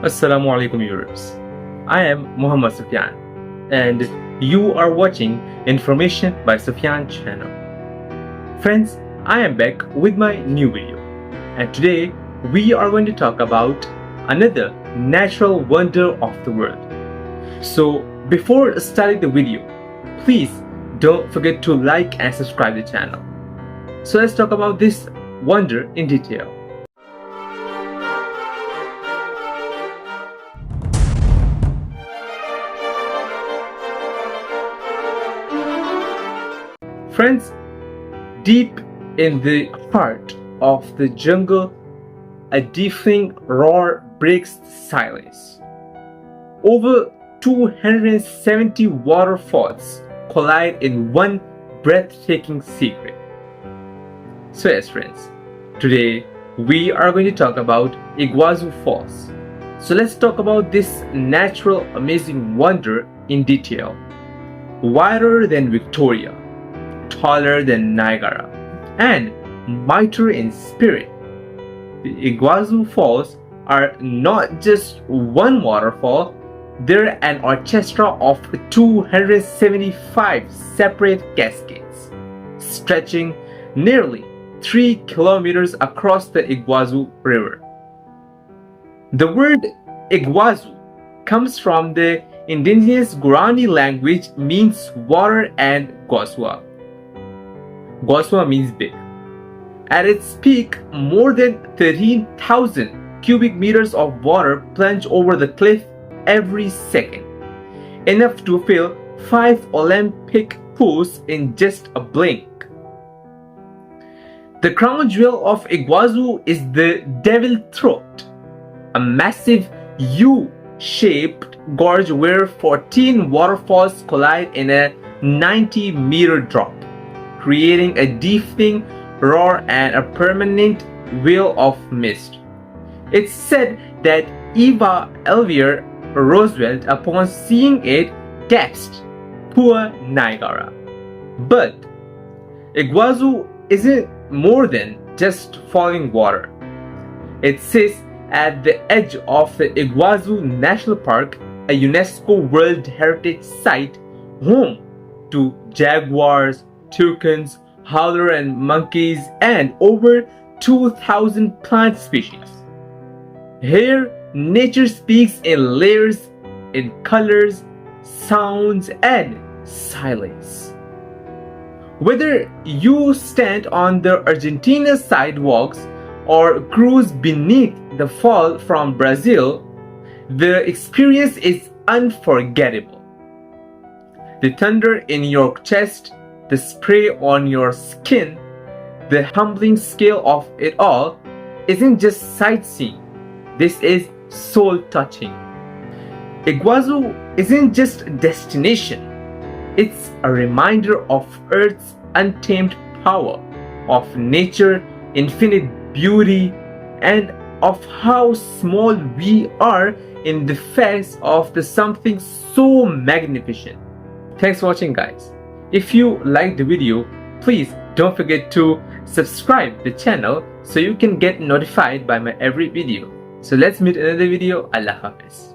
Assalamu alaikum viewers. I am Muhammad Sufyan and you are watching Information by Sufyan channel. Friends, I am back with my new video and today we are going to talk about another natural wonder of the world. So before starting the video, please don't forget to like and subscribe the channel. So let's talk about this wonder in detail. Friends, deep in the heart of the jungle, a deafening roar breaks the silence. Over 270 waterfalls collide in one breathtaking secret. So yes friends, today we are going to talk about Iguazu Falls. So let's talk about this natural amazing wonder in detail. Wider than Victoria, taller than Niagara, and mightier in spirit, the Iguazu Falls are not just one waterfall, they're an orchestra of 275 separate cascades, stretching nearly 3 kilometers across the Iguazu River. The word Iguazu comes from the indigenous Guarani language, means water, and Guazua. Guazua means big. At its peak, more than 13,000 cubic meters of water plunge over the cliff every second, enough to fill 5 Olympic pools in just a blink. The crown jewel of Iguazu is the Devil Throat, a massive U-shaped gorge where 14 waterfalls collide in a 90-meter drop, creating a deafening roar and a permanent veil of mist. It's said that Eva Elvira Roosevelt, upon seeing it, gasped, "Poor Niagara." But Iguazu isn't more than just falling water. It sits at the edge of the Iguazu National Park, a UNESCO World Heritage Site, home to jaguars, toucans, howler and monkeys, and over 2,000 plant species. Here, nature speaks in layers, in colors, sounds, and silence. Whether you stand on the Argentina sidewalks or cruise beneath the fall from Brazil, the experience is unforgettable. The thunder in your chest, the spray on your skin, the humbling scale of it all isn't just sightseeing. This is soul-touching. Iguazu isn't just a destination. It's a reminder of Earth's untamed power, of nature's infinite beauty, and of how small we are in the face of something so magnificent. Thanks for watching, guys. If you liked the video, please don't forget to subscribe the channel so you can get notified by my every video. So let's meet another video. Allah Hafiz.